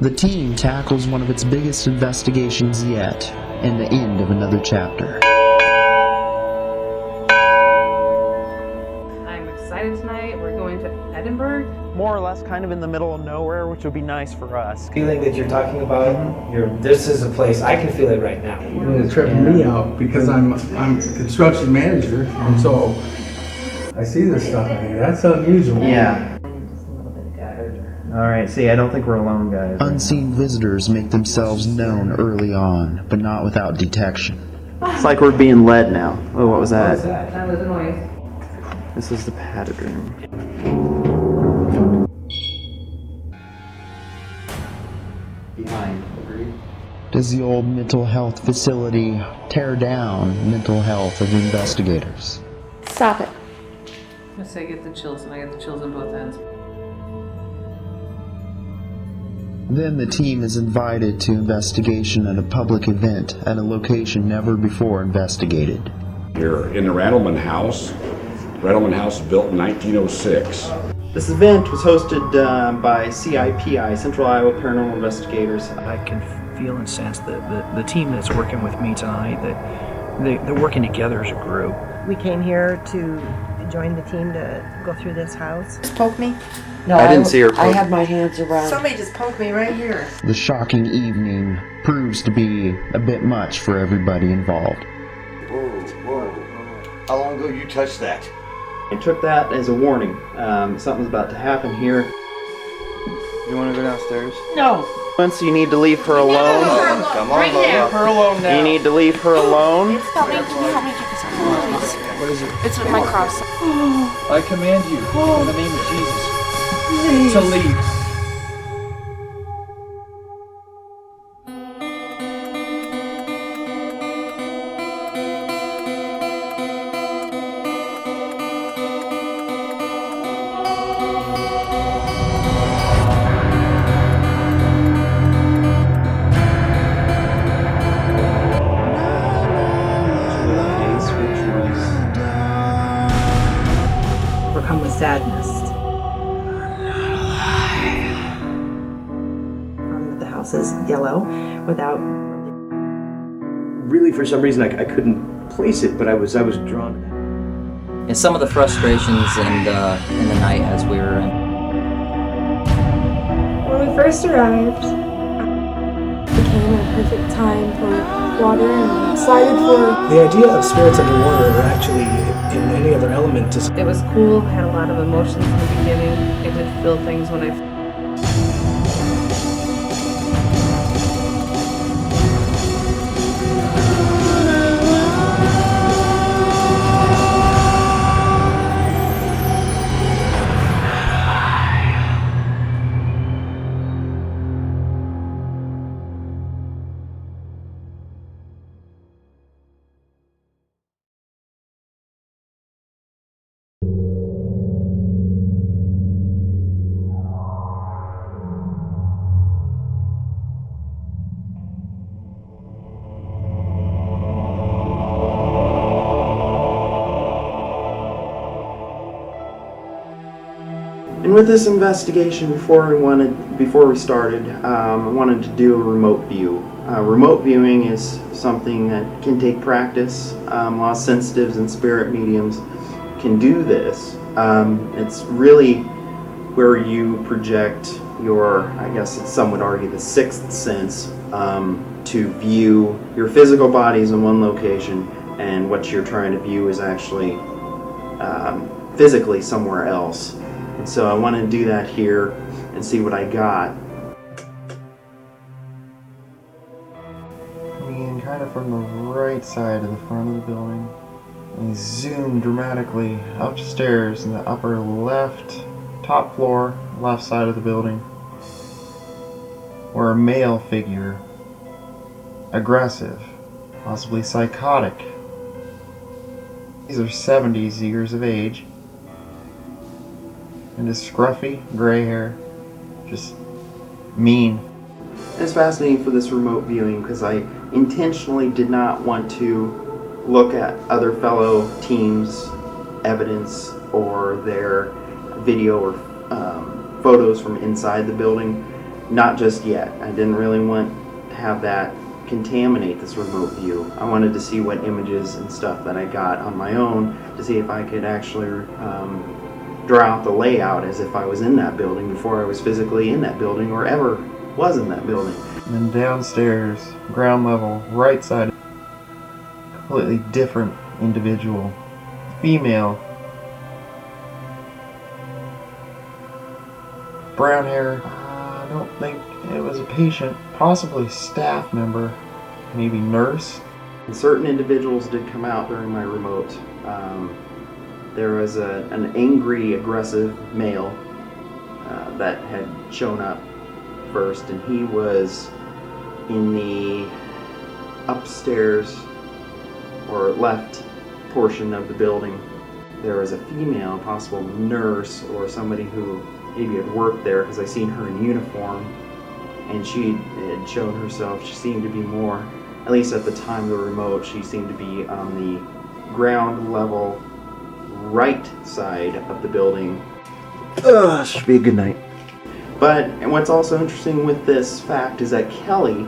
The team tackles one of its biggest investigations yet, and the end of another chapter. I'm excited tonight. We're going to Edinburgh. More or less kind of in the middle of nowhere, which would be nice for us. Feeling that you're talking about, this is a place, I can feel it right now. It's tripping me out because I'm a construction manager, and so I see this stuff and I think that's unusual. Yeah. Alright, see, I don't think we're alone, guys. Unseen visitors make themselves known early on, but not without detection. It's like we're being led now. Oh, what was that? What was that? That was a noise. This is the padded room. Behind. Agreed. Does the old mental health facility tear down mental health of investigators? Stop it. I say I get the chills, and I get the chills on both ends. Then the team is invited to investigation at a public event at a location never before investigated. Here in the Rattleman House. Rattleman House was built in 1906. This event was hosted by CIPI, Central Iowa Paranormal Investigators. I can feel and sense that the team that's working with me tonight, that they're working together as a group. We came here to join the team to go through this house. Just poke me? No, I didn't see her poke. I had my hands around. Somebody just poked me right here. The shocking evening proves to be a bit much for everybody involved. Whoa. How long ago you touched that? I took that as a warning. Something's about to happen here. You want to go downstairs? No. Once you need to leave her alone. Come on, Mama. Her alone now. You need to leave her alone. Help me. Can you help me get this off, please? What is it? It's with my cross. I command you, in the name of Jesus, to leave. Overcome with sadness. The house is yellow without. Really, for some reason, I couldn't place it, but I was drawn to that. And some of the frustrations in the night as we were in. When we first arrived, it came at a perfect time for water and excited for... The idea of spirits underwater are actually in any other element to... It was cool, had a lot of emotions in the beginning. It did feel things when I... And with this investigation, before we started, I wanted to do a remote view. Remote viewing is something that can take practice. A lot of sensitives and spirit mediums can do this. It's really where you project your, I guess some would argue, the sixth sense to view your physical bodies in one location, and what you're trying to view is actually physically somewhere else. And so I wanted to do that here and see what I got. And kind of from the right side of the front of the building, and zoom dramatically upstairs in the upper left, top floor, left side of the building, where a male figure, aggressive, possibly psychotic. These are 70s years of age. And his scruffy gray hair, just mean. It's fascinating for this remote viewing because I intentionally did not want to look at other fellow teams' evidence or their video or photos from inside the building. not just yet. I didn't really want to have that contaminate this remote view. I wanted to see what images and stuff that I got on my own to see if I could actually draw out the layout as if I was in that building before I was physically in that building or ever was in that building. And then downstairs, ground level, right side, completely different individual, female, brown hair. I don't think it was a patient, possibly staff member, maybe nurse. And certain individuals did come out during my remote. There was an angry, aggressive male that had shown up first, and he was in the upstairs or left portion of the building. There was a female, possible nurse or somebody who maybe had worked there, because I seen her in uniform, and she had shown herself. She seemed to be more, at least at the time of the remote, she seemed to be on the ground level right side of the building. Should be a good night. But and what's also interesting with this fact is that Kelly,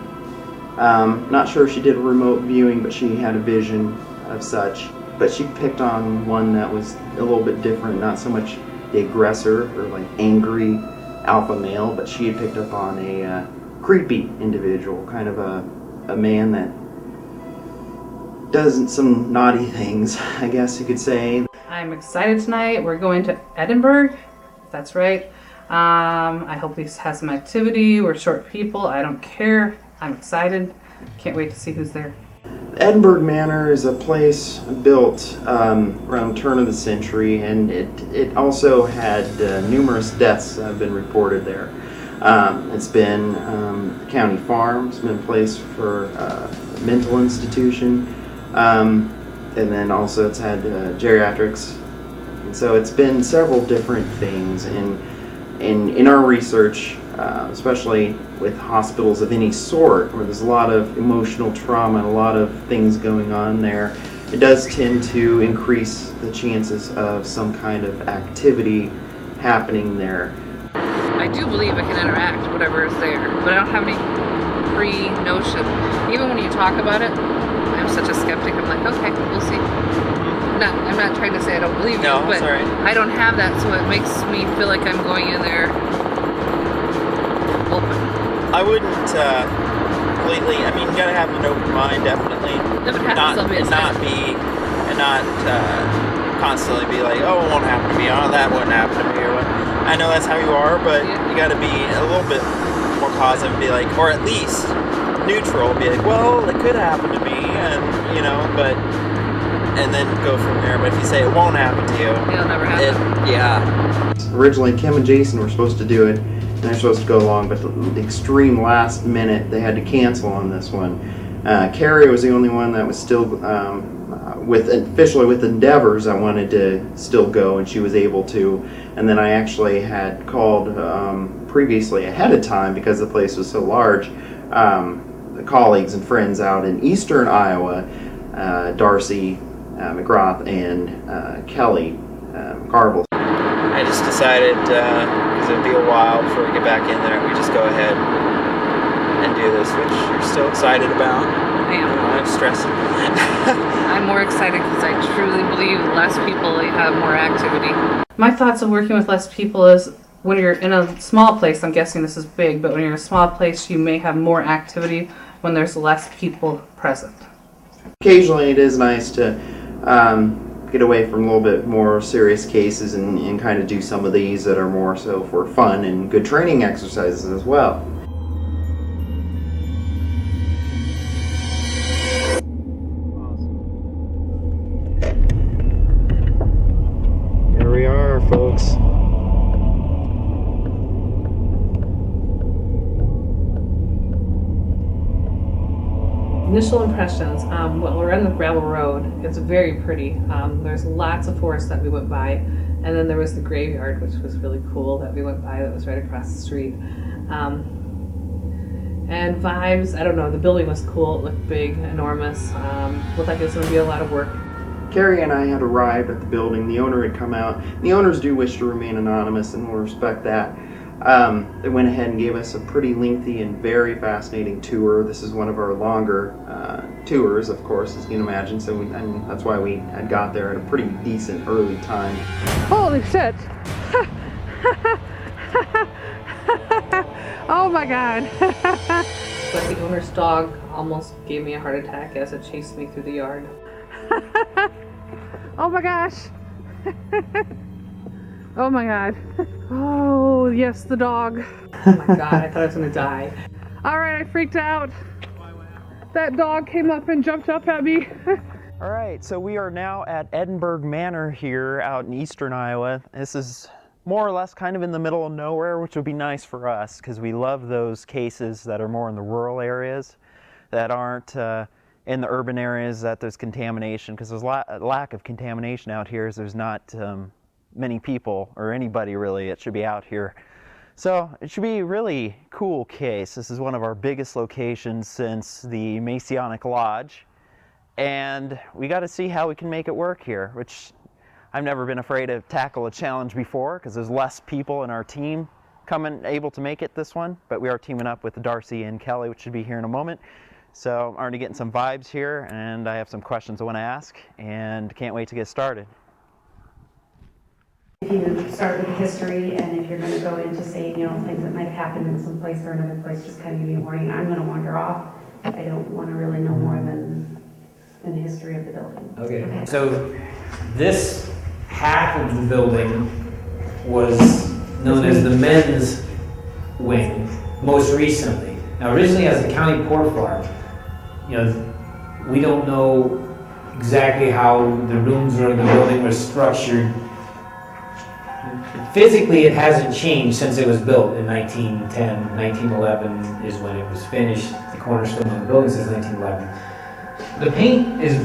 not sure if she did a remote viewing, but she had a vision of such. But she picked on one that was a little bit different, not so much the aggressor or like angry alpha male, but she had picked up on a creepy individual, kind of a man that does some naughty things, I guess you could say. I'm excited tonight. We're going to Edinburgh, if that's right. I hope he has some activity. We're short people. I don't care. I'm excited. Can't wait to see who's there. Edinburgh Manor is a place built around the turn of the century, and it also had numerous deaths have been reported there. It's been a county farm. It's been a place for a mental institution, and then also it's had geriatrics. And so it's been several different things. And in our research, especially with hospitals of any sort, where there's a lot of emotional trauma and a lot of things going on there, it does tend to increase the chances of some kind of activity happening there. I do believe I can interact, whatever is there, but I don't have any pre-notion. Even when you talk about it, I'm such a skeptic. I'm like, okay, we'll see. I'm not trying to say I don't believe you, but I don't have that, so it makes me feel like I'm going in there open. I wouldn't completely. I mean, you gotta have an open mind, definitely. Not constantly be like, oh, it won't happen to me. Oh, that wouldn't happen to me. Or what. I know that's how you are, but you gotta be a little bit more positive and be like, or at least neutral. Be like, well, it could happen to me, and you know, but. And then go from there. But if you say it won't happen to you, it'll never happen. Yeah. Originally, Kim and Jason were supposed to do it, and they're supposed to go along, but the extreme last minute, they had to cancel on this one. Carrie was the only one that was still officially with Endeavors. I wanted to still go, and she was able to. And then I actually had called previously ahead of time, because the place was so large, the colleagues and friends out in eastern Iowa, Darcy McGrath and Kelly Carvel. I just decided, because it'd be a while before we get back in there, we just go ahead and do this, which you're still excited about. I am. I'm stressing. I'm more excited because I truly believe less people have more activity. My thoughts of working with less people is when you're in a small place, I'm guessing this is big, but when you're in a small place, you may have more activity when there's less people present. Occasionally it is nice to get away from a little bit more serious cases and kind of do some of these that are more so for fun and good training exercises as well. Here we are, folks. Initial impressions, well, we're on the gravel road. It's very pretty. There's lots of forest that we went by, and then there was the graveyard, which was really cool, that we went by, that was right across the street. And vibes, I don't know, the building was cool. It looked big, enormous, looked like it was going to be a lot of work. Carrie and I had arrived at the building. The owner had come out. The owners do wish to remain anonymous, and we'll respect that. They went ahead and gave us a pretty lengthy and very fascinating tour. This is one of our longer tours, of course, as you can imagine. So that's why we had got there at a pretty decent early time. Holy shit! Oh my god! But the owner's dog almost gave me a heart attack as it chased me through the yard. Oh my gosh! Oh my god. Oh yes, the dog. Oh my god, I thought I was gonna die. Alright, I freaked out. That dog came up and jumped up at me. Alright, so we are now at Edinburgh Manor here out in eastern Iowa. This is more or less kind of in the middle of nowhere, which would be nice for us because we love those cases that are more in the rural areas that aren't in the urban areas that there's contamination, because there's a lack of contamination out here, so there's not many people or anybody really that should be out here. So it should be a really cool case. This is one of our biggest locations since the Masonic Lodge, and we got to see how we can make it work here, which I've never been afraid to tackle a challenge before because there's less people in our team able to make it this one, but we are teaming up with Darcy and Kelly, which should be here in a moment. So I'm already getting some vibes here, and I have some questions I want to ask, and can't wait to get started. If you start with the history, and if you're going to go into, say, things that might have happened in some place or another place, just kind of give me a warning. I'm going to wander off. I don't want to really know more than the history of the building. Okay. So this half of the building was known as the men's wing most recently. Now, originally as a county pork farm, we don't know exactly how the rooms or the building was structured. Physically, it hasn't changed since it was built in 1910. 1911 is when it was finished. The cornerstone of the building says 1911. The paint is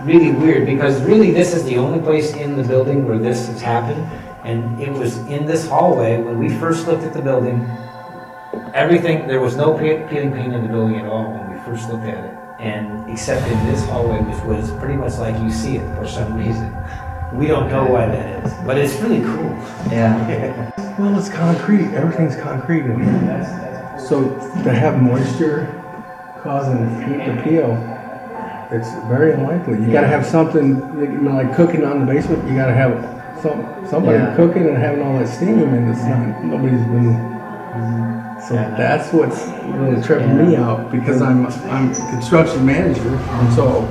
really weird because really this is the only place in the building where this has happened. And it was in this hallway when we first looked at the building. There was no peeling paint in the building at all when we first looked at it. And except in this hallway, which was pretty much like you see it for some reason. We don't know why that is, but it's really cool. Yeah. Well, it's concrete. Everything's concrete in here. So to have moisture causing paint to peel, it's very unlikely. You got to have something like cooking on the basement. You got to have somebody cooking and having all that steam, and it's not. Nobody's been. So that's what's really tripping me out because I'm a construction manager, and so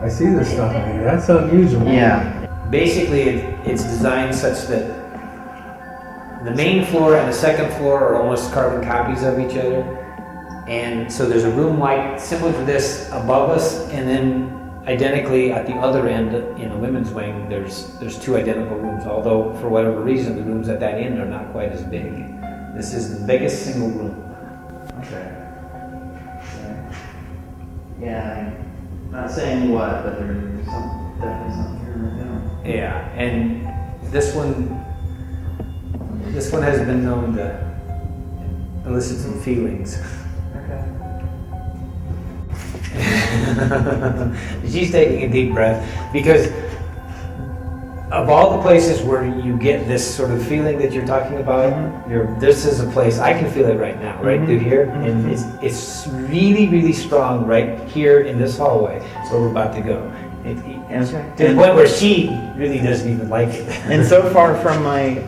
I see this stuff. That's unusual. Yeah. Basically, it's designed such that the main floor and the second floor are almost carbon copies of each other. And so there's a room like similar to this above us, and then identically at the other end in the women's wing, there's two identical rooms, although for whatever reason, the rooms at that end are not quite as big. This is the biggest single room. Okay. Yeah, I'm not saying what, but there's definitely something here right now. Yeah, and this one has been known to elicit some feelings. Okay. She's taking a deep breath because of all the places where you get this sort of feeling that you're talking about, this is a place I can feel it right now, right through here, and it's really, really strong right here in this hallway. That's where we're about to go. To the point where she really doesn't even like it. And so far from my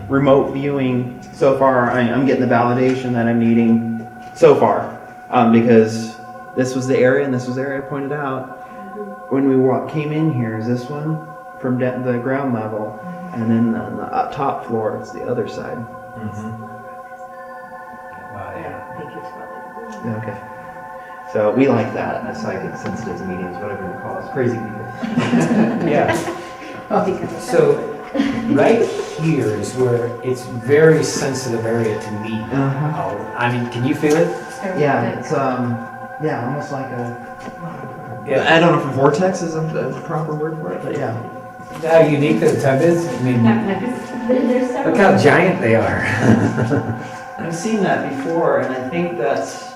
remote viewing, I'm getting the validation that I'm needing so far, because this was the area and this was the area I pointed out when we came in here. Is this one from the ground level, and then on the top floor it's the other side. Okay. So we like that, the psychic sensitive mediums, whatever you call us, crazy people. Yeah. So right here is where it's very sensitive area to me. I mean, can you feel it? Yeah, it's almost like a. Yeah. I don't know if vortex is a proper word for it, but yeah. How unique the tub is. I mean, look how giant they are. I've seen that before, and I think that's.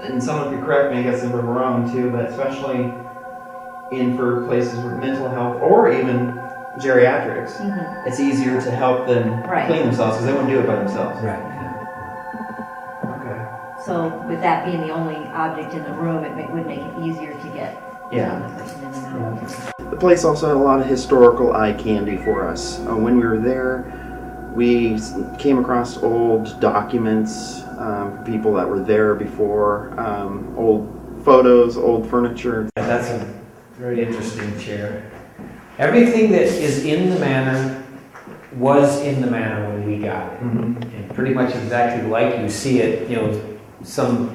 And someone could correct me, I guess if I'm wrong too, but especially for places with mental health or even geriatrics, Mhm. it's easier to help them Right. clean themselves because they wouldn't do it by themselves. Right. Okay. So with that being the only object in the room, would make it easier to get Yeah. the person in and out. The place also had a lot of historical eye candy for us. When we were there, we came across old documents, people that were there before, old photos, old furniture. That's a very interesting chair. Everything that is in the manor was in the manor when we got it. And pretty much exactly like you see it, some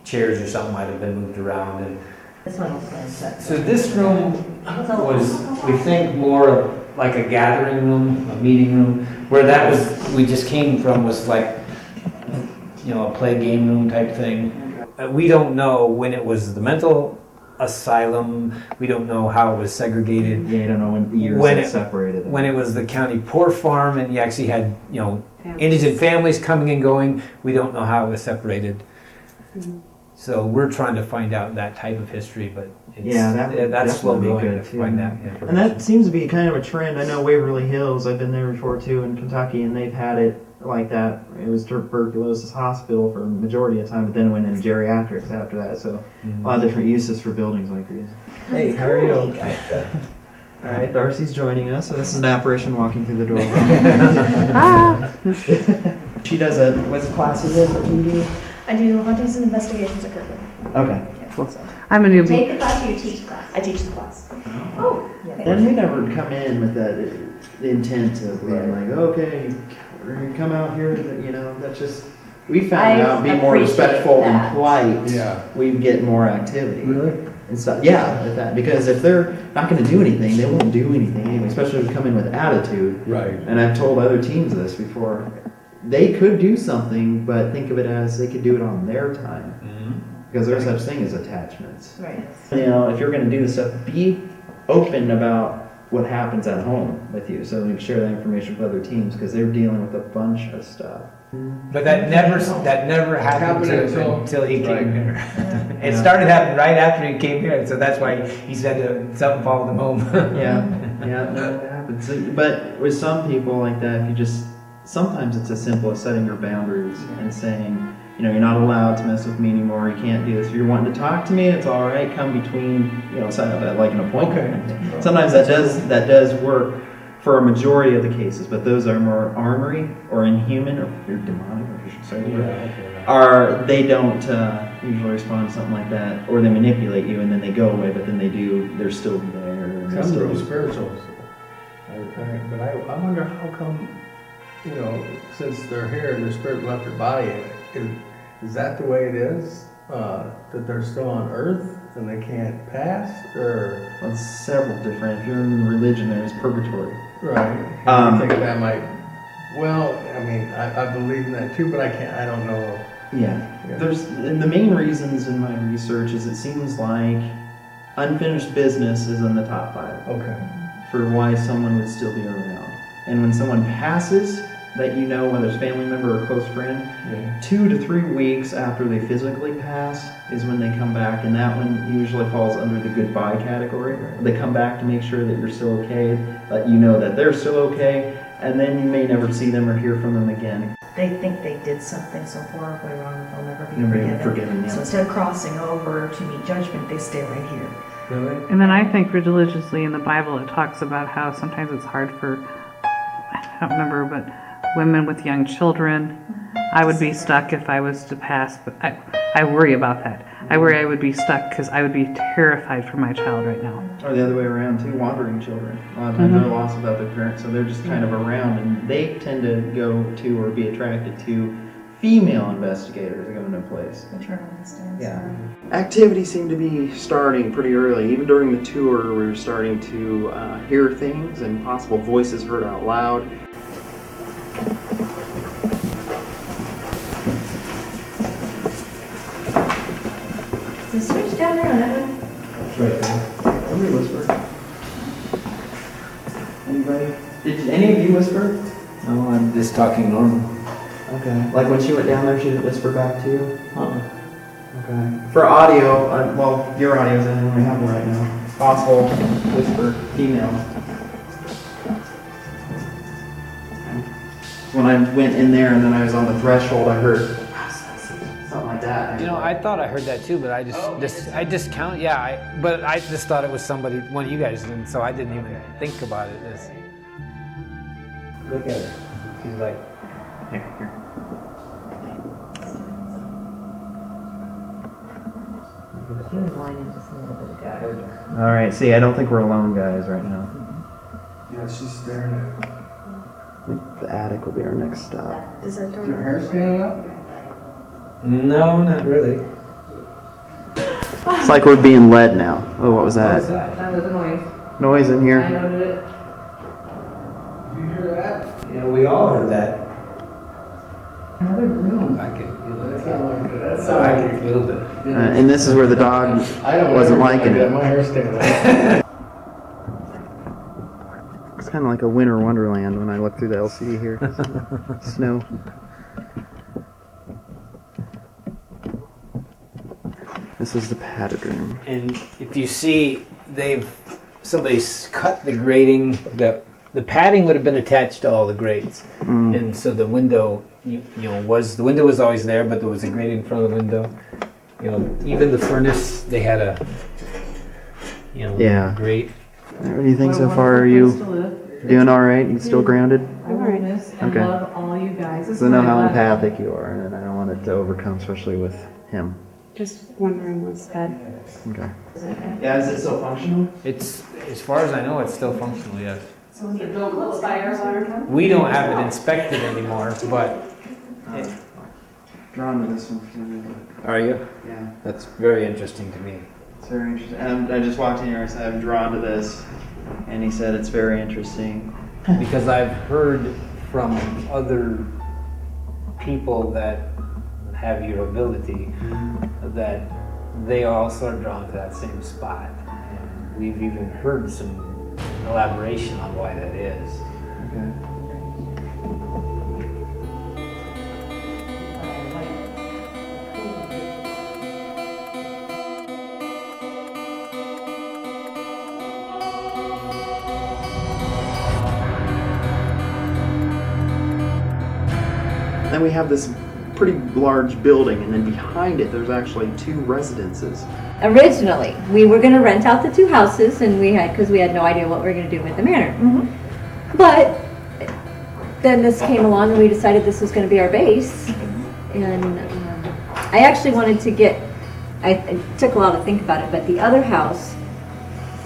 chairs or something might have been moved around. And This one was set. so this room was, we think, more like a gathering room, a meeting room, where that was, we just came from was like, a play game room type thing. We don't know when it was the mental asylum. We don't know how it was segregated. Yeah, you don't know when the years when it it separated. When it was the county poor farm, and you actually had indigent families coming and going. We don't know how it was separated. So we're trying to find out that type of history, but that's slow going to find that information. And that seems to be kind of a trend. I know Waverly Hills, I've been there before too in Kentucky, and they've had it like that. It was tuberculosis hospital for the majority of the time, but then it went into geriatrics after that. So a lot of different uses for buildings like these. Hey, how are you? All right, Darcy's joining us. So this is an apparition walking through the door. She does what class is it for TV? I do hauntings and investigations at Kirkland. Okay. Cool. I'm a You newbie. take the class or you teach the class? I teach the class. Oh. Then we never come in with the intent of being like, okay, we're gonna come out here. That's just we found out being more respectful and polite. Yeah. We get more activity. Really? And stuff. Yeah, with that because if they're not going to do anything, they won't do anything anyway. Especially if they come in with attitude. Right. And I've told other teams this before. They could do something, but think of it as they could do it on their time. Because there's such thing as attachments. Right. If you're going to do this stuff, be open about what happens at home with you. So we share that information with other teams because they're dealing with a bunch of stuff. But that never happened until he came here. It started happening right after he came here, so that's why he said something followed him home. No, it happens. But with some people like that, sometimes it's as simple as setting your boundaries and saying, you're not allowed to mess with me anymore. You can't do this. If you're wanting to talk to me, it's all right. Come between, set up like an appointment. Okay. Sometimes that does work for a majority of the cases, but those are more armory or inhuman or demonic, I should say. They don't usually respond to something like that, or they manipulate you and then they go away, but then they're still there. Some real spiritual. But I wonder how come, since they're here and their spirit left their body, is that the way it is? That they're still on Earth and they can't pass? Or Well, it's several different. If you're in religion, there's purgatory. right? I think that might. Well, I believe in that too, but I don't know. Yeah. And the main reasons in my research is it seems like unfinished business is in the top 5. Okay. For why someone would still be around. And when someone passes, that whether it's family member or close friend, 2 to 3 weeks after they physically pass is when they come back, and that one usually falls under the goodbye category. They come back to make sure that you're still okay, let you know that they're still okay, and then you may never see them or hear from them again. They think they did something so horribly wrong that they'll never be Forgiven, yeah. So instead of crossing over to meet judgment, they stay right here. Really? And then I think religiously in the Bible it talks about how sometimes it's hard for, I don't remember, but women with young children. I would be stuck if I was to pass, but I worry about that. I worry I would be stuck because I would be terrified for my child right now. Or the other way around too, wandering children. A lot of times they're lost without their parents, so they're just kind of around, and they tend to go to or be attracted to female investigators that go into a place. Maternal instincts. Yeah. Activity seemed to be starting pretty early. Even during the tour, we were starting to hear things and possible voices heard out loud. The switch down there on that one? It's right there. Somebody whisper. Anybody? Did any of you whisper? No, I'm just talking normal. Okay. Like when she went down there, she didn't whisper back to you? Okay. For audio, your audio's in, and we have one right now. Possible whisper, female. when I went in there and then I was on the threshold, I heard something like that. You know, I thought I heard that too, but I discount. Yeah, but I just thought it was somebody, one of you guys, and so I didn't even think about it. Look at her. She's like. Here. She was whining just a little bit ago. All right. See, I don't think we're alone, guys, right now. Yeah, she's staring at I think the attic will be our next stop. Is that door? your hair standing up? No, not really. It's like we're being led now. Oh, what was that? That was a noise. Noise in here. I noted it. You hear that? Yeah, we all heard that. Another room. I could feel it. That's I could feel it. And this is where the dog wasn't liking it. My hair standing up. It's kind of like a winter wonderland when I look through the LCD here. Snow. This is the padded room. And if you see, somebody's cut the grating. The padding would have been attached to all the grates, and so the window, the window was always there, but there was a grate in front of the window. Even the furnace, they had a, grate. What do you think so far? Are you doing all right? You still grounded? I'm all right. Okay. I love all you guys. So I know how empathic you are, and I don't want it to overcome, especially with him. Just wondering what's bed. Okay. Yeah, is it still functional? It's, as far as I know, it's still functional. Yes. So is it built with fire alarm? We don't have it inspected anymore, but. Drawn to this one. Are you? Yeah. That's very interesting to me. It's very interesting. I just walked in here and said, I'm drawn to this. And he said, it's very interesting. Because I've heard from other people that have your ability that they also are drawn to that same spot. And we've even heard some elaboration on why that is. Okay. Then we have this pretty large building, and then behind it there's actually 2 residences. Originally, we were going to rent out the 2 houses, and because we had no idea what we were going to do with the manor. But then this came along, and we decided this was going to be our base. And I actually wanted to it took a while to think about it, but the other house,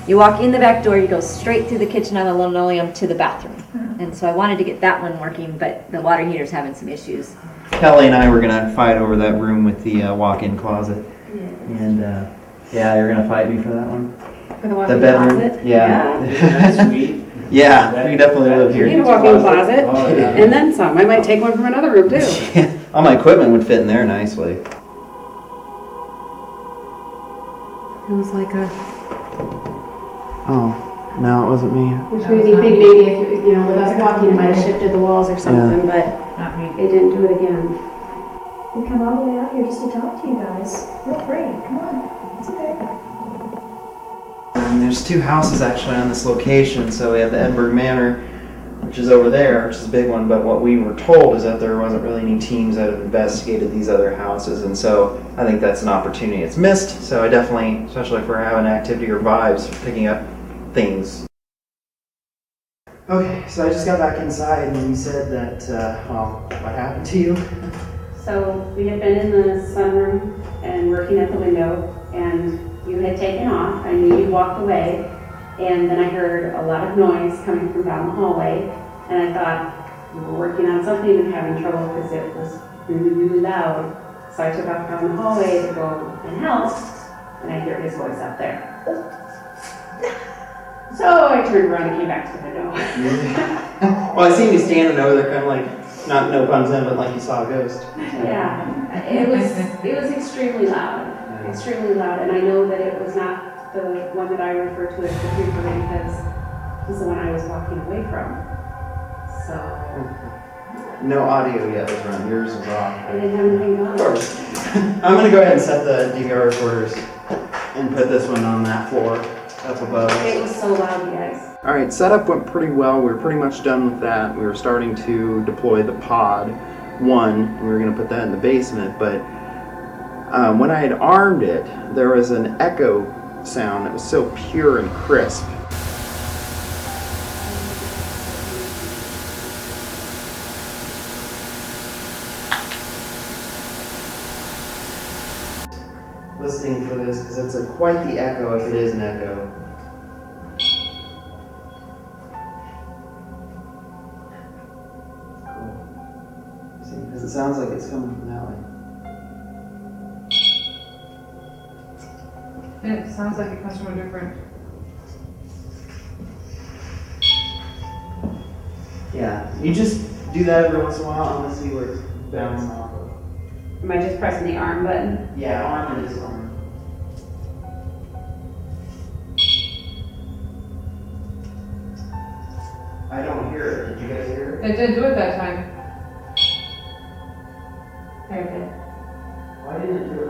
you walk in the back door, you go straight through the kitchen on the linoleum to the bathroom. And so I wanted to get that one working, but the water heater's having some issues. Kelly and I were going to fight over that room with the walk-in closet. And you're going to fight me for that one? For the walk-in bedroom? closet? Yeah. That's sweet. Yeah, we definitely live here. You need a walk-in closet, and then some. I might take one from another room too. All my equipment would fit in there nicely. It was like a... Oh, no, it wasn't me. Which made me think maybe if, with us walking, it might have shifted the walls or something, but it didn't do it again. We come all the way out here just to talk to you guys. Feel free. Come on. It's okay. And there's 2 houses actually on this location. So we have the Edinburgh Manor, which is over there, which is a big one. But what we were told is that there wasn't really any teams that have investigated these other houses. And so I think that's an opportunity it's missed. So I definitely, especially if we're having activity or vibes, picking up things. Okay, so I just got back inside and you said that, what happened to you? So we had been in the sunroom and working at the window, and you had taken off. I knew you walked away, and then I heard a lot of noise coming from down the hallway, and I thought you were working on something and having trouble because it was really, really loud. So I took off down the hallway to go and help, and I hear his voice out there. So I turned around and came back to the window. Well, I seen you standing over there, kind of like, not no puns in, but like you saw a ghost. Yeah, it was extremely loud, and I know that it was not the one that I refer to as the creeper because he's the one I was walking away from. So No audio yet was run. Yours was off. I didn't have anything on. Of course. I'm gonna go ahead and set the DVR recorders and put this one on that floor. up above. It was so loud, you guys. All right, setup went pretty well. We were pretty much done with that. We were starting to deploy the pod 1, and we were going to put that in the basement, but when I had armed it, there was an echo sound that was so pure and crisp. Listening for this, because it's quite the echo if it is an echo. Cool. See, because it sounds like it's coming from that way. It sounds like it comes from a different. Yeah, you just do that every once in a while and let's see where it's bouncing off of. Am I just pressing the arm button? Yeah, arm it is arm. I don't hear it. Did you guys hear it? It did do it that time. Very good. Why didn't it do it?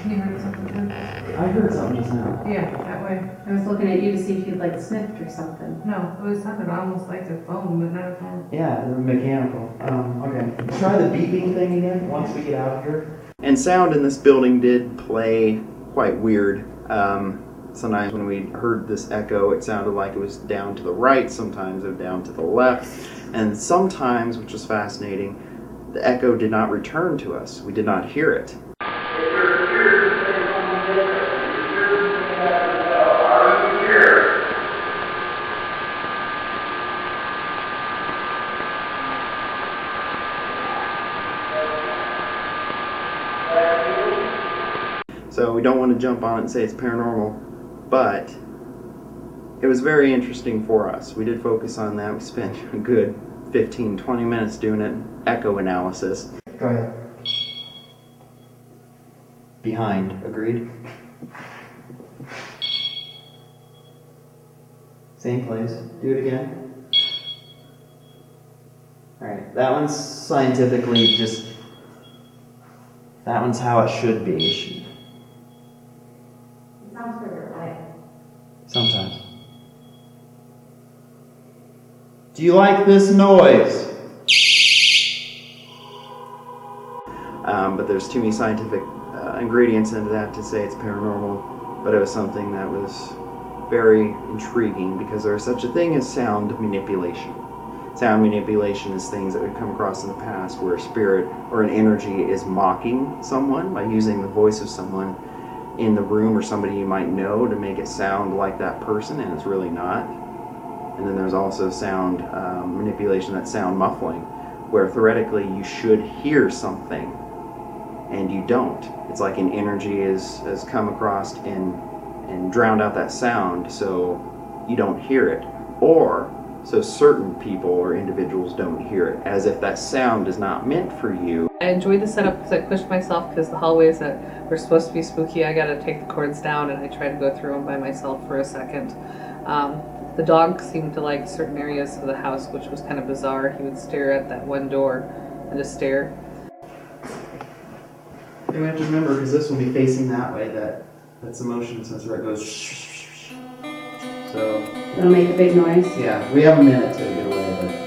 You heard something? I heard something just now. Yeah, that way. I was looking at you to see if you'd like sniffed or something. No, it was something almost like a phone, but not a phone. Yeah, they're mechanical. Okay. Try the beeping thing again once we get out of here. And sound in this building did play quite weird. Sometimes when we heard this echo, it sounded like it was down to the right, sometimes it was down to the left, and sometimes, which was fascinating, the echo did not return to us. We did not hear it. So we don't want to jump on it and say it's paranormal, but it was very interesting for us. We did focus on that. We spent a good 15-20 minutes doing an echo analysis. Go ahead. Behind, agreed? Same place. Do it again. Alright, that one's scientifically just... That one's how it should be. Sounds further away. Sometimes. Do you like this noise? But there's too many scientific ingredients into that to say it's paranormal, but it was something that was very intriguing because there is such a thing as sound manipulation. Sound manipulation is things that we've come across in the past where a spirit or an energy is mocking someone by using the voice of someone in the room or somebody you might know to make it sound like that person, and it's really not. And then there's also sound manipulation, that's sound muffling, where theoretically you should hear something and you don't. It's like an energy has come across and drowned out that sound, so you don't hear it. Or so certain people or individuals don't hear it, as if that sound is not meant for you. I enjoyed the setup because I pushed myself because the hallways that were supposed to be spooky, I got to take the cords down and I tried to go through them by myself for a second. The dog seemed to like certain areas of the house, which was kind of bizarre. He would stare at that one door and just stare. You have to remember, because this will be facing that way, that's a motion sensor. It goes so It'll make a big noise. yeah, we have a minute to get away, but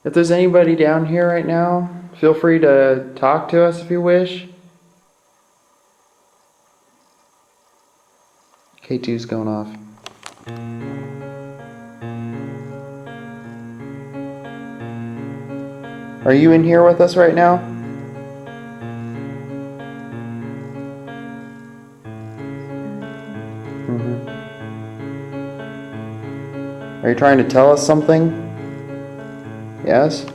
if there's anybody down here right now, feel free to talk to us if you wish. K2's going off. Are you in here with us right now? Are you trying to tell us something? Yes?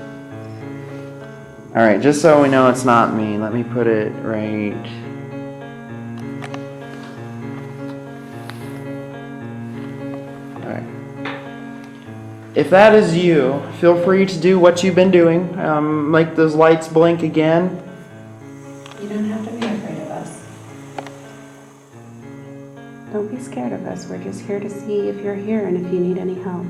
Alright, just so we know it's not me, let me put it right. Alright. If that is you, feel free to do what you've been doing. Make those lights blink again. You don't have to be afraid of us. Don't be scared of us. We're just here to see if you're here and if you need any help.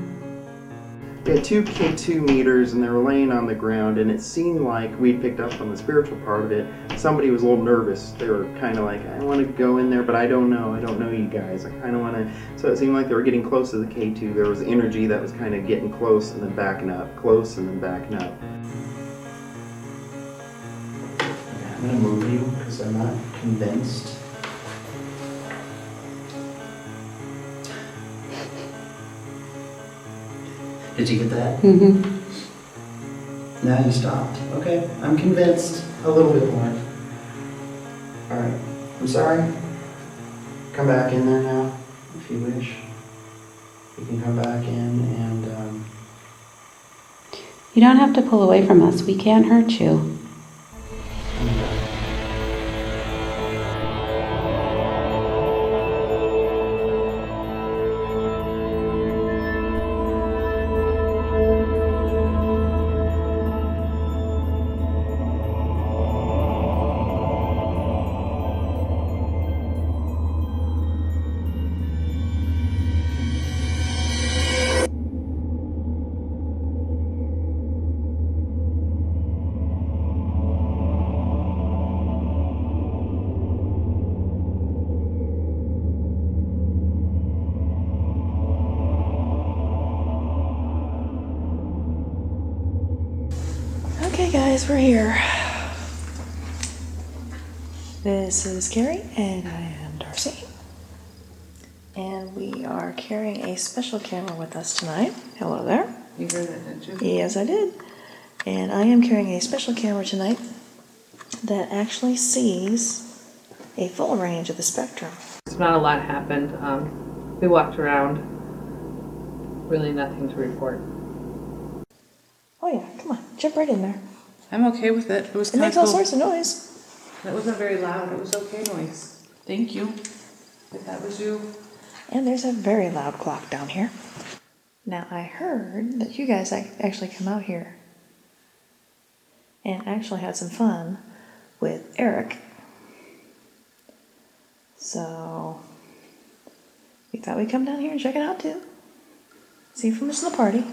We had 2 K2 meters and they were laying on the ground, and it seemed like we'd picked up on the spiritual part of it. Somebody was a little nervous. They were kind of like, I want to go in there, but I don't know you guys. I kind of want to. So it seemed like they were getting close to the K2. There was energy that was kind of getting close and then backing up, close and then backing up. I'm going to move you because I'm not convinced. Did you get that? Mm-hmm. Now you stopped. Okay, I'm convinced. A little bit more. Alright, I'm sorry. Come back in there now, if you wish. You can come back in and, You don't have to pull away from us. We can't hurt you. Okay guys, we're here. This is Carrie and I am Darcy. And we are carrying a special camera with us tonight. Hello there. You heard that, didn't you? Yes, I did. And I am carrying a special camera tonight that actually sees a full range of the spectrum. Not a lot happened. We walked around. Really nothing to report. Oh yeah, come on, jump right in there. I'm okay with it. It was It kind makes of all cool. sorts of noise. It wasn't very loud. It was okay noise. Thank you. If that was you. And there's a very loud clock down here. Now I heard that you guys actually come out here and actually had some fun with Eric. So we thought we'd come down here and check it out too. See if we're missing the party.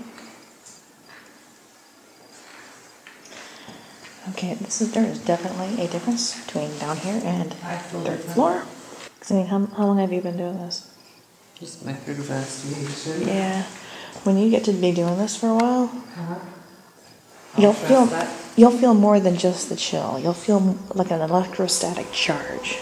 Okay, there is definitely a difference between down here and third floor. 'Cause, I mean, how long have you been doing this? Just my third investigation. Yeah, when you get to be doing this for a while, I'll you'll feel more than just the chill. You'll feel like an electrostatic charge.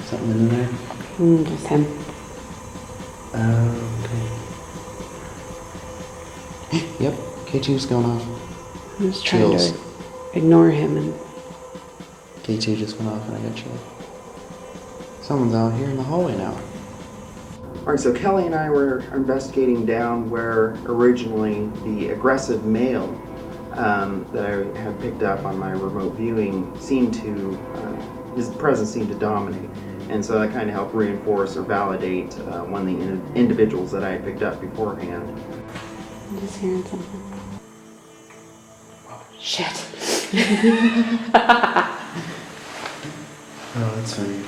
something in there? Just him. Okay. Yep, K2's going off. I'm just trying to ignore him and... K2 just went off and I got chilled. Someone's out here in the hallway now. Alright, so Kelly and I were investigating down where originally the aggressive male that I had picked up on my remote viewing seemed to, his presence seemed to dominate. And so that kind of helped reinforce or validate one of the individuals that I had picked up beforehand. I'm just hearing something. Shit. Oh, that's funny.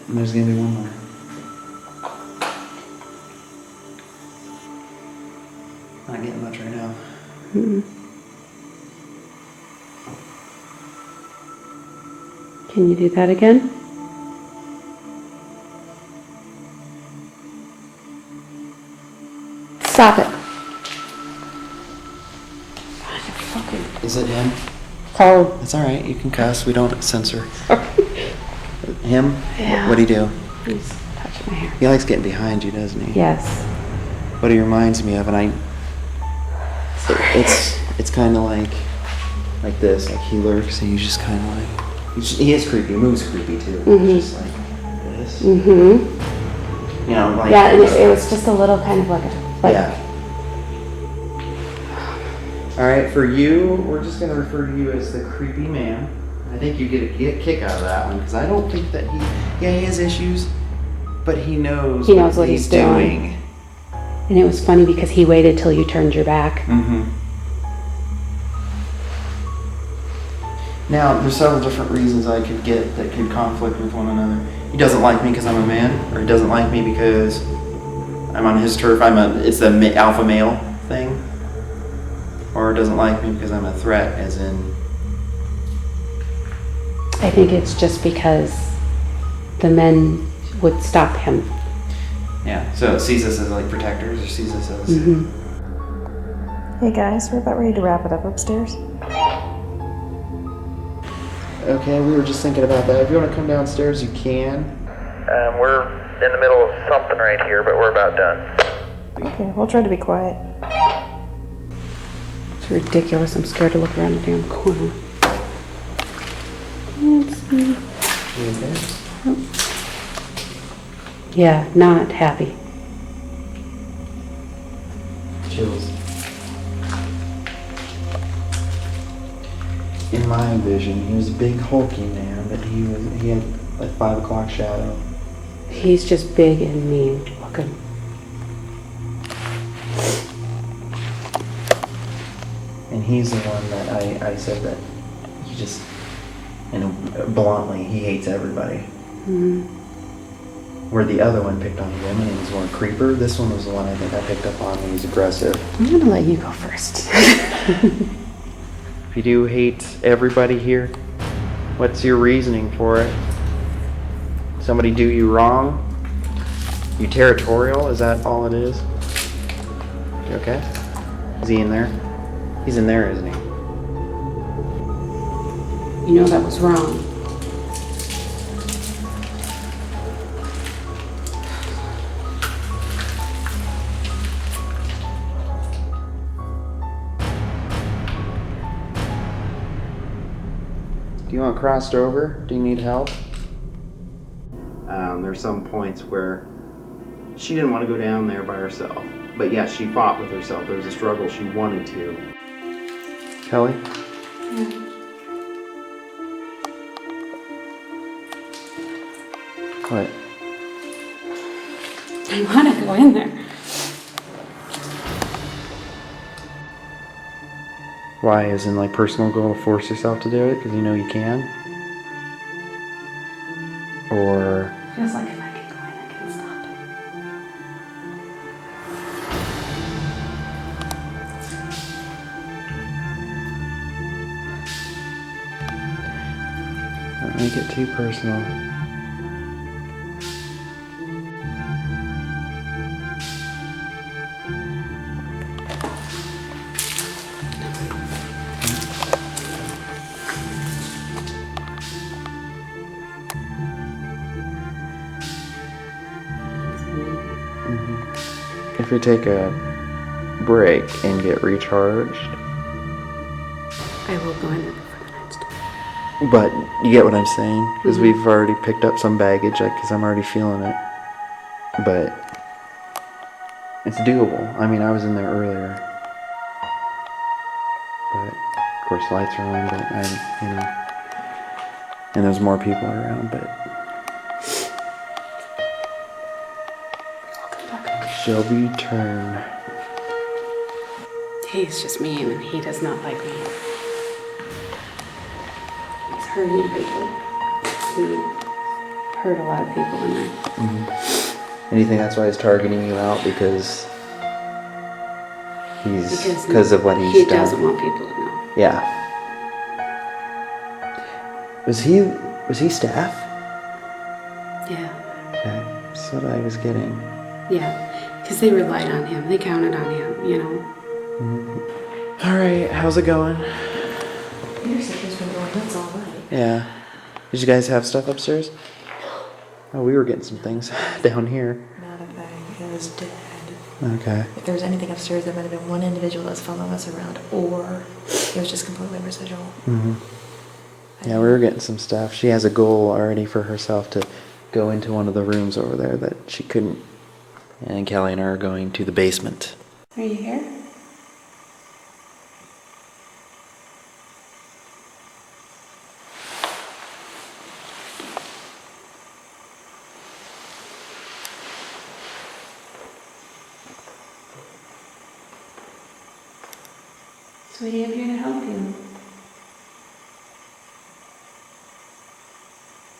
And there's gonna be one more. Not getting much right now. Can you do that again? Stop it. Is it him? Oh. It's alright, you can cuss, we don't censor. Him? Yeah. What'd he do? He's touching my hair. He likes getting behind you, doesn't he? Yes. What he reminds me of, and it's kind of like this. Like he lurks, and he's just kind of like he is creepy. He moves creepy too. He's just like this. Mm-hmm. You know, like yeah, and it was just a little kind of like yeah. All right, for you, we're just gonna refer to you as the creepy man. I think you get a kick out of that one because I don't think that he has issues, but he knows what he's doing. And it was funny because he waited till you turned your back. Mm-hmm. Now, there's several different reasons I could get that could conflict with one another. He doesn't like me because I'm a man, or he doesn't like me because I'm on his turf. It's the alpha male thing, or doesn't like me because I'm a threat, as in. I think it's just because the men would stop him. Yeah, so it sees us as like protectors, or sees us as. Mm-hmm. Hey guys, we're about ready to wrap it up upstairs. Okay, we were just thinking about that. If you want to come downstairs, you can. We're in the middle of something right here, but we're about done. Okay, we'll try to be quiet. It's ridiculous. I'm scared to look around the damn corner. It's me. You okay? Oh. Yeah, not happy. Chills. In my vision, he was a big hulking man, but he had like 5 o'clock shadow. He's just big and mean looking. And he's the one that I said that he just, bluntly, he hates everybody. Mm-hmm. Where the other one picked on the women and was more creeper, this one was the one I think I picked up on when he was aggressive. I'm gonna let you go first. If you do hate everybody here, what's your reasoning for it? Somebody do you wrong? You territorial? Is that all it is? You okay? Is he in there? He's in there, isn't he? You know that was wrong. Do you want crossed over? Do you need help? There's some points where she didn't want to go down there by herself. But yeah, she fought with herself. There was a struggle. She wanted to. Kelly? Yeah. What? I want to go in there. Why? Is in like personal goal to force yourself to do it because you know you can? Or Feels like if I can go in, I can stop. don't make it too personal. If we take a break and get recharged. I will go in there before the night's done. But you get what I'm saying? Because we've already picked up some baggage, because I'm already feeling it. But it's doable. I mean, I was in there earlier. But, of course, lights are on, but and there's more people around, but Shelby turn. He's just mean and he does not like me. He's hurting people. He hurt a lot of people in there. Mm-hmm. And you think that's why he's targeting you out because of what he's done? He doesn't want people to know. Yeah. Was he staff? Yeah. Okay. That's what I was getting. Yeah. Because they relied on him. They counted on him, you know. Mm-hmm. All right. How's it going? Your sister's been going, that's all right. Yeah. Did you guys have stuff upstairs? Oh, we were getting some things down here. Not a thing. It was dead. Okay. If there was anything upstairs, there might have been one individual that's following us around, or it was just completely residual. Mm-hmm. Yeah, we were getting some stuff. She has a goal already for herself to go into one of the rooms over there that she couldn't. And Kelly and I are going to the basement. Are you here? Sweetie, I'm here to help you.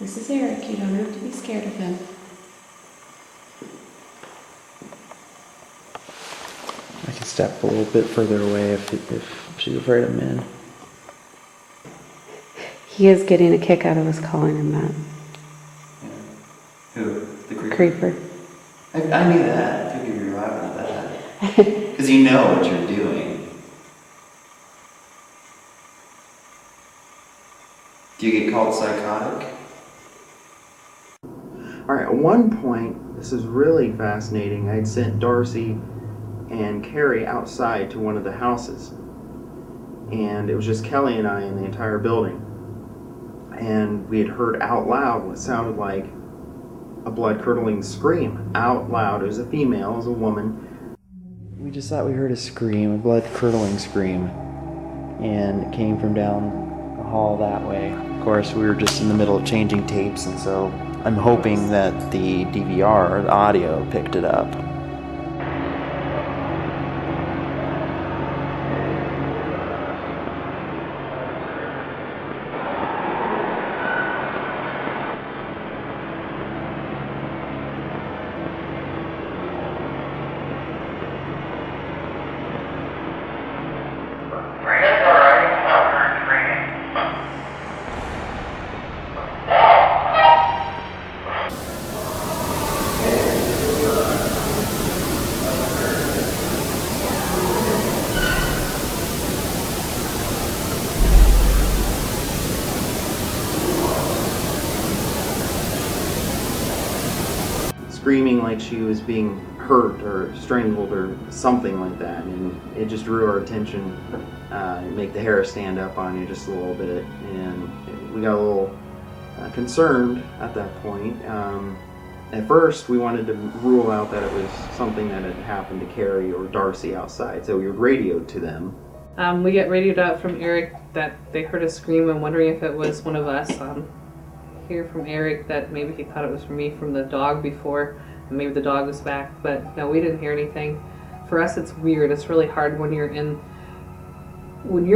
This is Eric. You don't have to be scared of him. I can step a little bit further away if she's afraid of men. He is getting a kick out of us calling him that. Who? The creeper? Creeper. I knew that. I figured you were laughing at that. Because you know what you're doing. Do you get called psychotic? Alright, at one point, this is really fascinating, I'd sent Darcy and Carrie outside to one of the houses. And it was just Kelly and I in the entire building. And we had heard out loud what sounded like a blood-curdling scream. Out loud. It was a female, it was a woman. We just thought we heard a scream, a blood-curdling scream. And it came from down the hall that way. Of course, we were just in the middle of changing tapes, and so I'm hoping that the DVR, or the audio, picked it up. Screaming like she was being hurt or strangled or something like that, and it just drew our attention. Make the hair stand up on you just a little bit, and we got a little concerned at that point. At first, we wanted to rule out that it was something that had happened to Carrie or Darcy outside, so we radioed to them. We get radioed out from Eric that they heard a scream and wondering if it was one of us. Hear from Eric that maybe he thought it was from me from the dog before, and maybe the dog was back, but no, we didn't hear anything. For us, it's weird. It's really hard when you're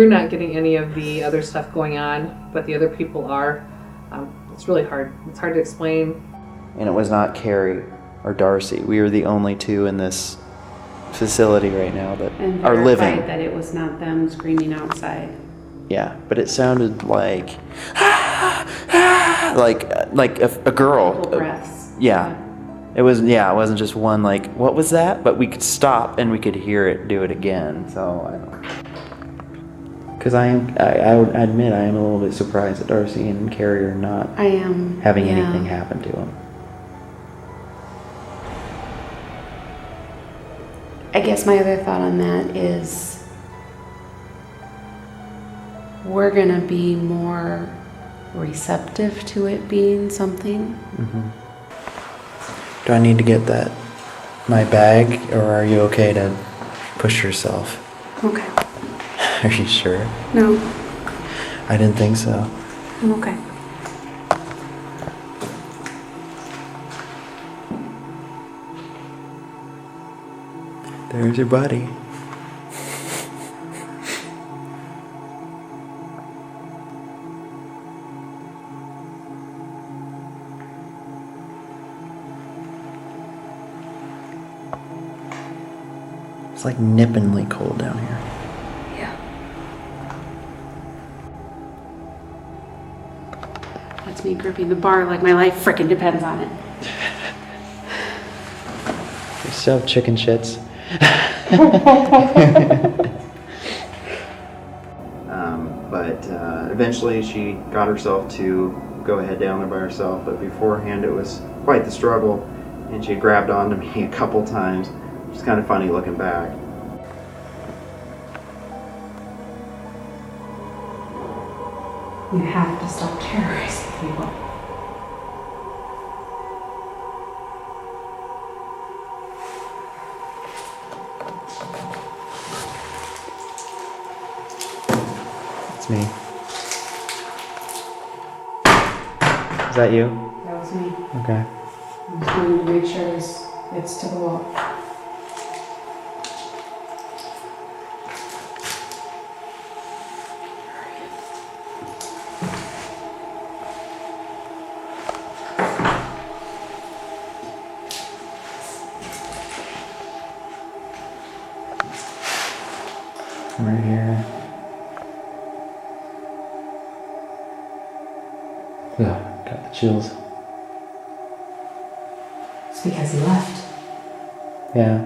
not getting any of the other stuff going on, but the other people are. It's really hard. It's hard to explain. And it was not Carrie or Darcy. We were the only two in this facility right now that And are living. verified that it was not them screaming outside. Yeah, but it sounded like a girl. Couple breaths. Yeah. It wasn't just one like, what was that? But we could stop and we could hear it do it again. So I don't know. Because I would admit I am a little bit surprised that Darcy and Carrie are not having anything happen to them. I guess my other thought on that is we're gonna be more receptive to it being something. Mm-hmm. Do I need to get my bag, or are you okay to push yourself? Okay. Are you sure? No, I didn't think so. I'm okay. There's your buddy. It's like nippingly cold down here. Yeah. That's me gripping the bar like my life frickin' depends on it. You still have chicken shits. But eventually she got herself to go ahead down there by herself, but beforehand it was quite the struggle, and she had grabbed onto me a couple times. It's kind of funny looking back. You have to stop terrorizing people. It's me. Is that you? That was me. Okay. I'm just wanting to make sure it's to the wall. Right here. Ugh, got the chills. It's because he left. Yeah.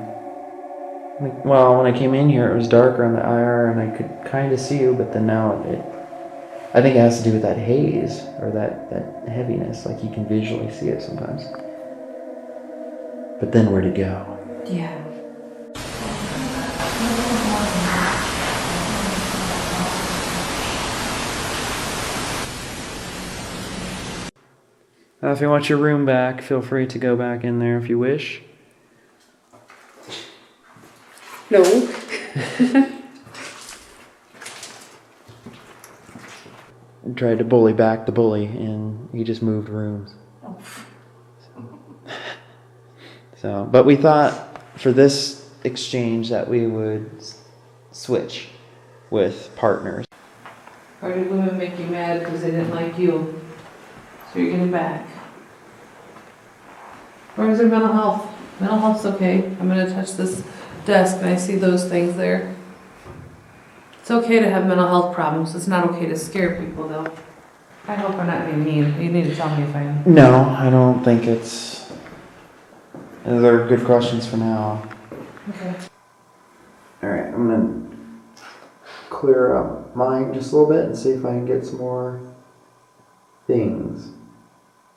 Well, when I came in here, it was darker on the IR, and I could kind of see you, but then now I think it has to do with that haze, or that heaviness, like you can visually see it sometimes. But then where'd it go? Yeah. If you want your room back, feel free to go back in there if you wish. No. Tried to bully back the bully, and he just moved rooms. So, but we thought for this exchange that we would switch with partners. Or did women make you mad because they didn't like you? So you're getting back. Or is there mental health? Mental health's okay. I'm gonna touch this desk and I see those things there. It's okay to have mental health problems. It's not okay to scare people though. I hope I'm not being mean. You need to tell me if I am. No, I don't think it's... They're good questions for now. Okay. Alright, I'm gonna clear up mine just a little bit and see if I can get some more things.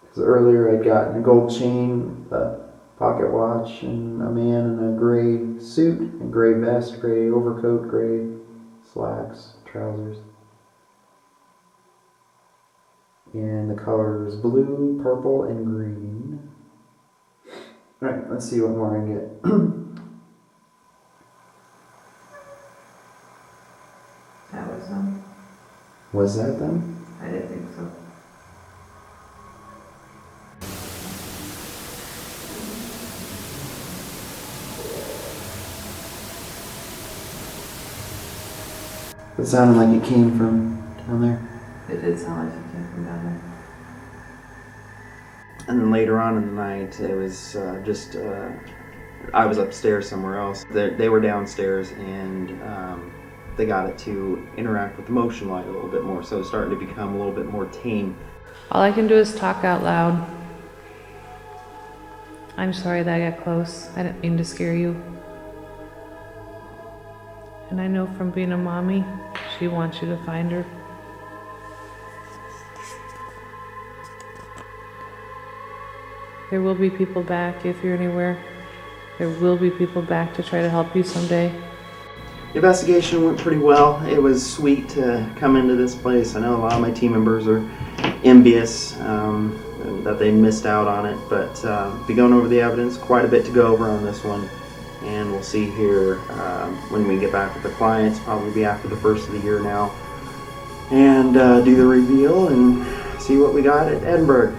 Because earlier I'd gotten a gold chain, a pocket watch, and a man in a gray suit, a gray vest, gray overcoat, gray slacks, trousers. And the colors blue, purple, and green. Alright, let's see what more I can get. That was them. Was that them? I didn't think so. It sounded like it came from down there. It did sound like it came from down there. And then later on in the night, it was I was upstairs somewhere else. They were downstairs, and they got it to interact with the motion light a little bit more, so it's starting to become a little bit more tame. All I can do is talk out loud. I'm sorry that I got close. I didn't mean to scare you. And I know from being a mommy, she wants you to find her. There will be people back if you're anywhere. There will be people back to try to help you someday. The investigation went pretty well. It was sweet to come into this place. I know a lot of my team members are envious that they missed out on it, but be going over the evidence, quite a bit to go over on this one. And we'll see here when we get back with the clients, probably be after the first of the year now, and do the reveal and see what we got at Edinburgh.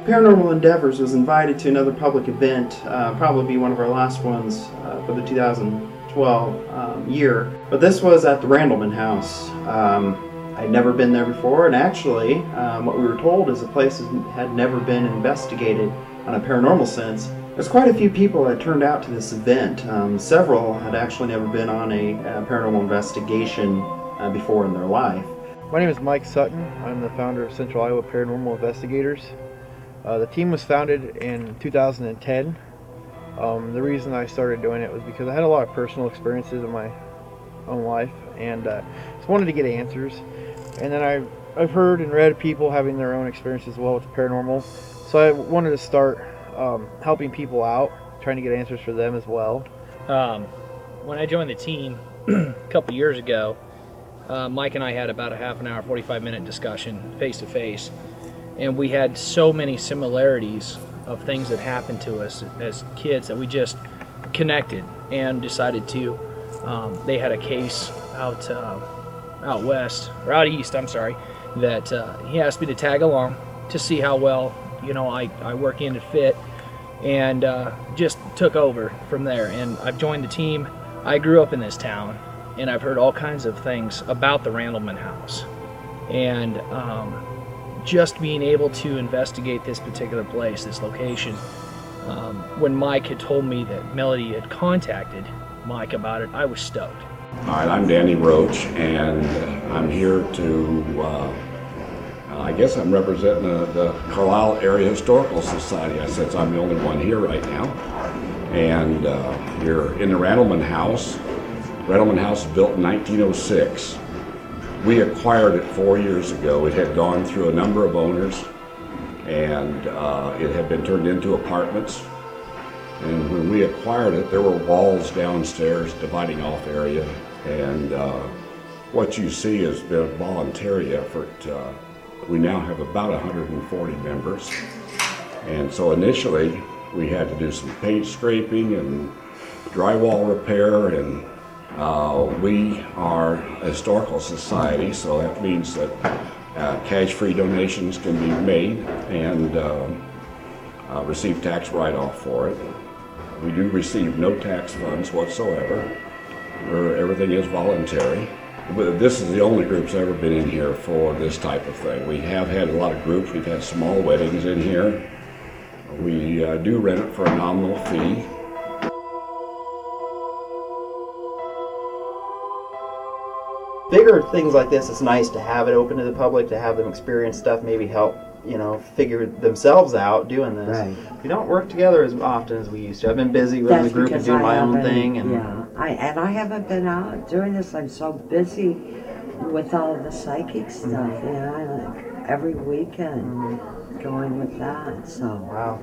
Paranormal Endeavors was invited to another public event, probably one of our last ones for the 2012 year. But this was at the Randleman House. I'd never been there before, and actually what we were told is the place had never been investigated on a paranormal sense, there's quite a few people that turned out to this event. Several had actually never been on a paranormal investigation before in their life. My name is Mike Sutton. I'm the founder of Central Iowa Paranormal Investigators. The team was founded in 2010. The reason I started doing it was because I had a lot of personal experiences in my own life and just wanted to get answers. And then I've heard and read people having their own experiences as well with the paranormal. So I wanted to start helping people out, trying to get answers for them as well. When I joined the team a couple years ago, Mike and I had about a half an hour, 45-minute discussion face to face, and we had so many similarities of things that happened to us as kids that we just connected and decided to. They had a case out west, or out east, I'm sorry, that he asked me to tag along to see how well, I work in and fit, and just took over from there. And I've joined the team. I grew up in this town, and I've heard all kinds of things about the Randleman house. And just being able to investigate this particular place, this location, when Mike had told me that Melody had contacted Mike about it, I was stoked. All right, I'm Danny Roach, and I'm here to, I guess I'm representing the Carlisle Area Historical Society, since I'm the only one here right now. And you're in the Randleman house. Randleman house was built in 1906. We acquired it 4 years ago. It had gone through a number of owners, and it had been turned into apartments. And when we acquired it, there were walls downstairs, dividing off area, and what you see has been a voluntary effort. We now have about 140 members, and so initially we had to do some paint scraping and drywall repair, and we are a historical society, so that means that cash-free donations can be made and receive tax write-off for it. We do receive no tax funds whatsoever, where everything is voluntary. But this is the only group that's ever been in here for this type of thing. We have had a lot of groups. We've had small weddings in here. We do rent it for a nominal fee. Bigger things like this, it's nice to have it open to the public, to have them experience stuff, maybe help, figure themselves out doing this. Right. We don't work together as often as we used to. I've been busy with the group and doing my own thing. And yeah, I haven't been out doing this. I'm so busy with all of the psychic stuff. Like every weekend going with that. So wow,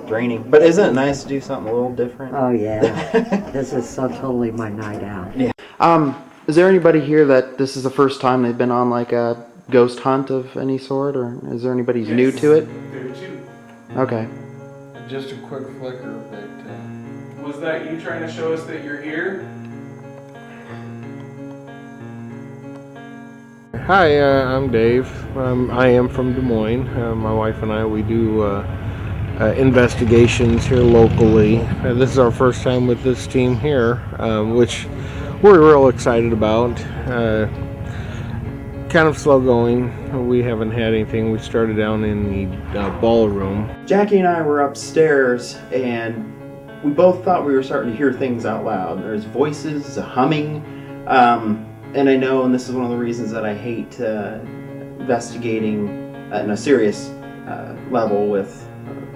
draining. But isn't it nice to do something a little different? Oh yeah, this is so totally my night out. Yeah. Is there anybody here that this is the first time they've been on like a ghost hunt of any sort, or is there anybody who's new to it? There's two. Okay. Just a quick flicker, but was that you trying to show us that you're here? Hi, I'm Dave. I am from Des Moines. My wife and I, we do investigations here locally. This is our first time with this team here, which we're real excited about. Kind of slow going. We haven't had anything. We started down in the ballroom. Jackie and I were upstairs, and we both thought we were starting to hear things out loud. There's voices, a humming, and I know, and this is one of the reasons that I hate investigating in a serious level with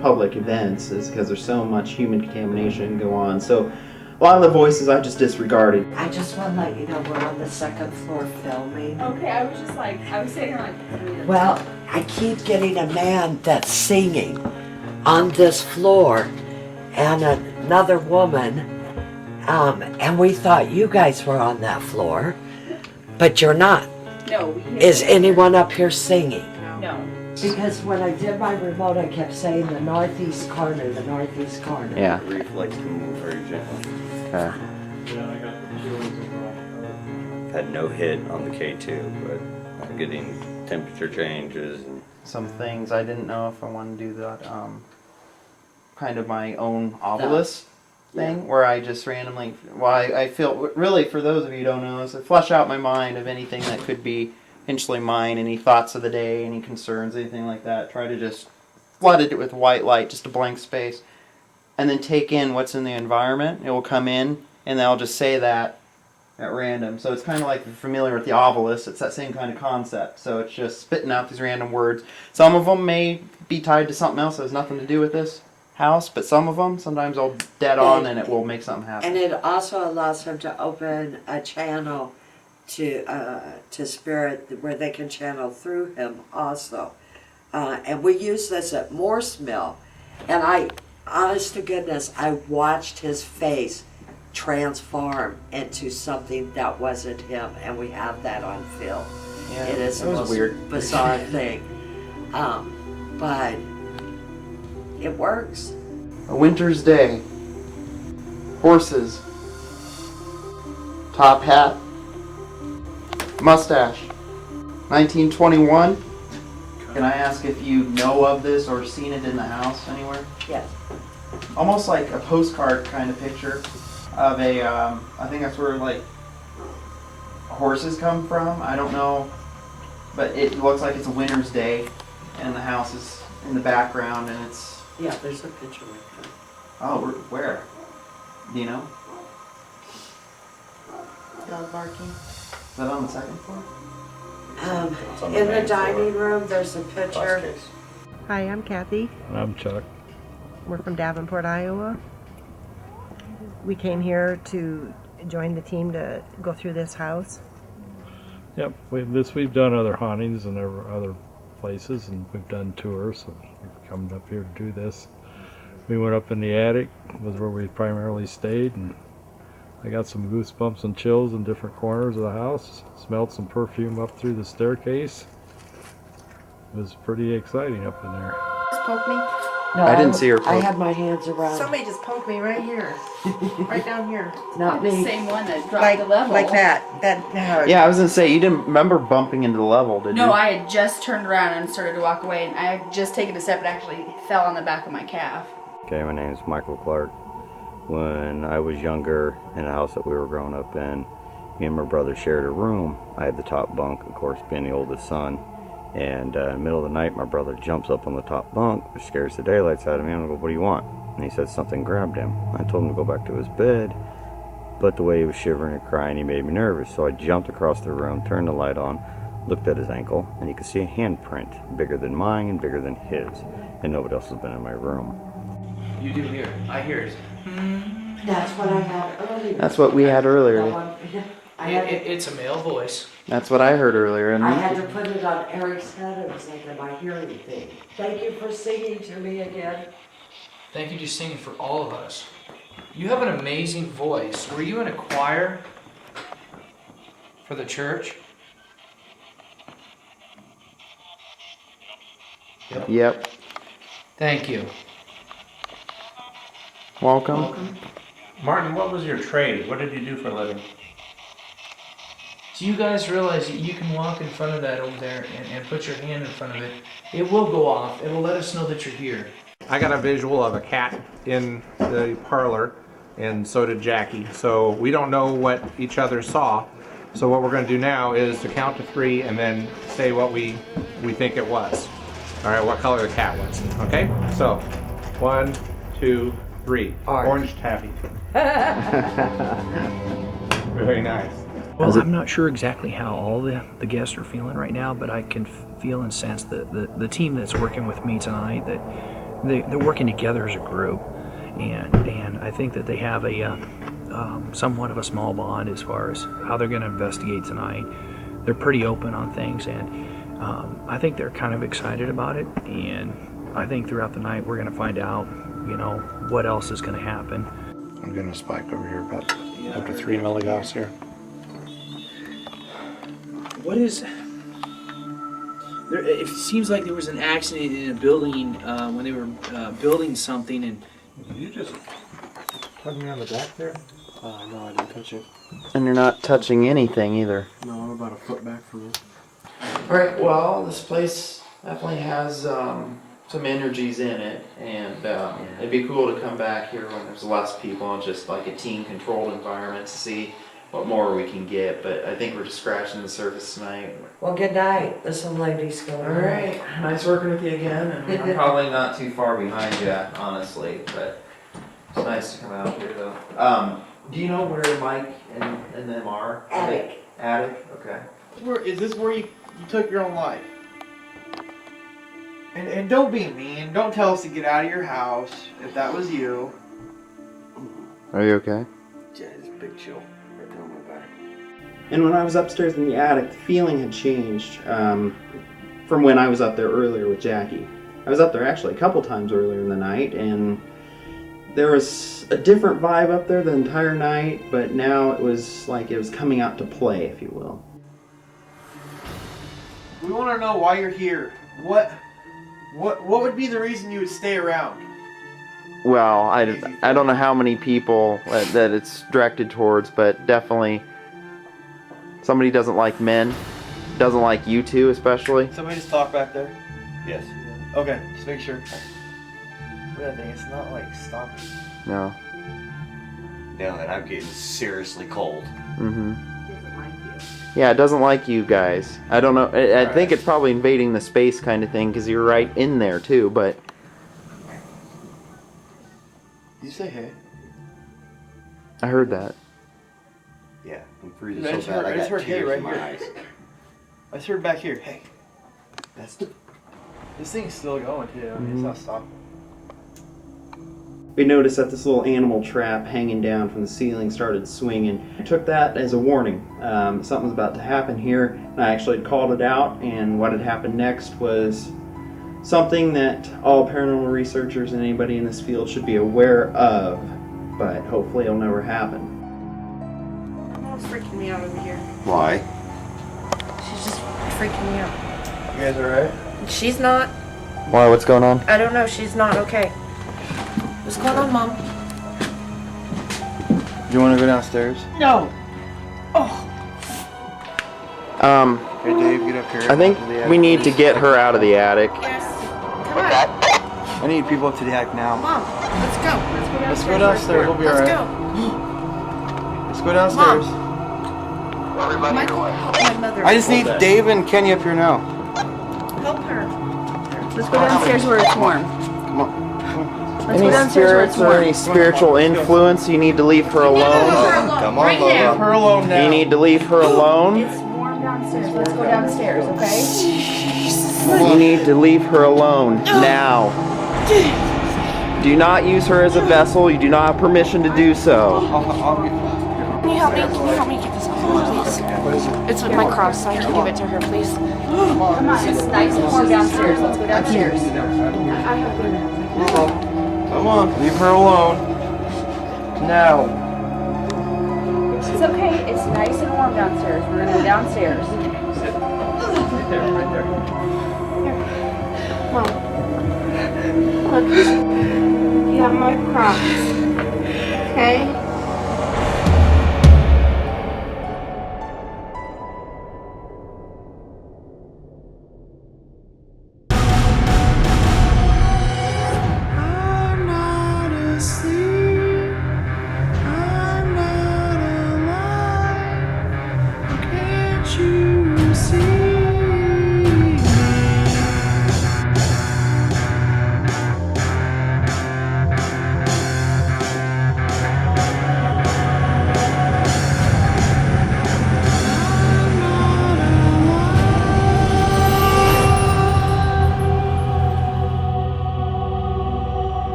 public events, is because there's so much human contamination go on. So a lot of the voices I just disregarded. I just want to let you know we're on the second floor filming. Okay, I was sitting here like... Well, I keep getting a man that's singing on this floor and another woman, and we thought you guys were on that floor, but you're not. No. Is anyone up here singing? No. Because when I did my remote, I kept saying the northeast corner, the northeast corner. Yeah. Reflex can move very gently. Okay. Had no hit on the K2, but I'm getting temperature changes. And some things I didn't know if I wanted to do that kind of my own obelisk thing, where I just randomly, I feel, really, for those of you who don't know, is I flush out my mind of anything that could be potentially mine, any thoughts of the day, any concerns, anything like that. Try to just flooded it with white light, just a blank space, and then take in what's in the environment. It will come in, and they'll just say that at random. So it's kind of like, if you're familiar with the obelisk, it's that same kind of concept. So it's just spitting out these random words. Some of them may be tied to something else that has nothing to do with this house, but some of them, sometimes they'll dead on and it will make something happen. And it also allows them to open a channel to spirit where they can channel through him also. And we use this at Morse Mill, and I, honest to goodness, I watched his face transform into something that wasn't him, and we have that on film. Yeah, it is that the was most weird. bizarre thing. But it works. A winter's day. Horses. Top hat. Mustache. 1921. Can I ask if you know of this or seen it in the house anywhere? Yes. Almost like a postcard kind of picture of a, I think that's where like horses come from. I don't know, but it looks like it's a winter's day and the house is in the background and it's... Yeah, there's a picture like that. Oh, where? Do you know? Dog barking. Is that on the second floor? In the dining room, there's a picture. Hi, I'm Kathy. I'm Chuck. We're from Davenport, Iowa. We came here to join the team to go through this house. Yep, we've done other hauntings and other places, and we've done tours, so we've come up here to do this. We went up in the attic, was where we primarily stayed, and I got some goosebumps and chills in different corners of the house. Smelled some perfume up through the staircase. It was pretty exciting up in there. Just poke me. No, I didn't see her poke. I had my hands around. Somebody just poked me right here, right down here. Not The me. same one that dropped Like the level. like that. Yeah, I was gonna say, you didn't remember bumping into the level, did you? No, I had just turned around and started to walk away, and I had just taken a step and actually fell on the back of my calf. Okay, my name is Michael Clark. When I was younger, in the house that we were growing up in, me and my brother shared a room. I had the top bunk, of course, being the oldest son. And in the middle of the night, my brother jumps up on the top bunk, which scares the daylights out of me. And I go, "What do you want?" And he said something grabbed him. I told him to go back to his bed, but the way he was shivering and crying, he made me nervous. So I jumped across the room, turned the light on, looked at his ankle, and you could see a handprint, bigger than mine and bigger than his. And nobody else has been in my room. You do hear it. I hear it. That's what I had earlier. That's what we had earlier. It's a male voice. That's what I heard earlier. And I had to put it on Eric's head. It was like, am I hearing anything? Thank you for singing to me again. Thank you for singing for all of us. You have an amazing voice. Were you in a choir for the church? Yep. Thank you. Welcome. Martin, what was your trade? What did you do for a living? Do you guys realize that you can walk in front of that over there and put your hand in front of it? It will go off. It'll let us know that you're here. I got a visual of a cat in the parlor, and so did Jackie. So we don't know what each other saw. So what we're going to do now is to count to 3 and then say what we think it was. All right, what color the cat was. Okay? So 1, 2, 3. Orange taffy. Very nice. Well, I'm not sure exactly how all the guests are feeling right now, but I can feel and sense that the team that's working with me tonight, that they're working together as a group, and I think that they have a somewhat of a small bond as far as how they're going to investigate tonight. They're pretty open on things, and I think they're kind of excited about it, and I think throughout the night we're going to find out, what else is going to happen. I'm getting a spike over here about up to 3 milligauss here. What is... It seems like there was an accident in a building when they were building something, and... Did you just hug me on the back there? No, I didn't touch it. And you're not touching anything either. No, I'm about a foot back from you. Alright, well, this place definitely has some energies in it, and it'd be cool to come back here when there's less people and just like a team-controlled environment to see what more we can get, but I think we're just scratching the surface tonight. Well, good night. Listen, ladies, go. All right, nice working with you again, and I'm probably not too far behind you, honestly, but it's nice to come out here, though. Do you know where Mike and them are? Attic. Attic? Okay. Is this where you took your own life? And don't be mean. Don't tell us to get out of your house if that was you. Are you okay? Just big chill. Right there on my back. And when I was upstairs in the attic, the feeling had changed from when I was up there earlier with Jackie. I was up there actually a couple times earlier in the night, and there was a different vibe up there the entire night, but now it was like it was coming out to play, if you will. We want to know why you're here. What would be the reason you would stay around? Well, I don't know how many people that it's directed towards, but definitely somebody doesn't like men, doesn't like you two especially. Somebody just talk back there? Yes. Okay, just make sure. That thing, it's not like stopping. No. Now that I'm getting seriously cold. Mm-hmm. Yeah, it doesn't like you guys. I don't know. I think it's probably invading the space kind of thing because you're right in there too, but... Did you say hey? I heard that. Yeah, I'm freezing I so bad I just got heard hey tears right in my here. eyes. I just heard back here, hey. That's This thing's still going too. I mean, it's not stopping. We noticed that this little animal trap hanging down from the ceiling started swinging. I took that as a warning. Something was about to happen here, and I actually called it out, and what had happened next was something that all paranormal researchers and anybody in this field should be aware of, but hopefully it'll never happen. Mom's freaking me out over here. Why? She's just freaking me out. You guys alright? She's not. Why? What's going on? I don't know. She's not okay. What's going on, Mom? Do you want to go downstairs? No. Oh. Hey Dave, get up here. I think we need to get her out of the attic. Yes. Come on. I need people up to the attic now. Mom, let's go. Let's go downstairs. We'll be alright. Let's go downstairs. Michael, help my mother. I just need Dave and Kenny up here now. Help her. Let's go downstairs where it's warm. Come on. Let's go Any downstairs where it's spirits or warm. any spiritual influence, you need to leave her alone. Come on, Right Lola. now. Leave her alone now. You need to leave her alone. It's warm downstairs. Let's go downstairs, okay? You need to leave her alone now. Do not use her as a vessel. You do not have permission to do so. Can you help me? Can you help me get this off, please? What is it? It's with my cross, so I can give it to her, please. Come on, it's nice and warm downstairs. Let's go downstairs. Come on, leave her alone. Now. It's okay. It's nice and warm downstairs. We're gonna go downstairs. Right there. Mom. Look. You have my cross. Okay?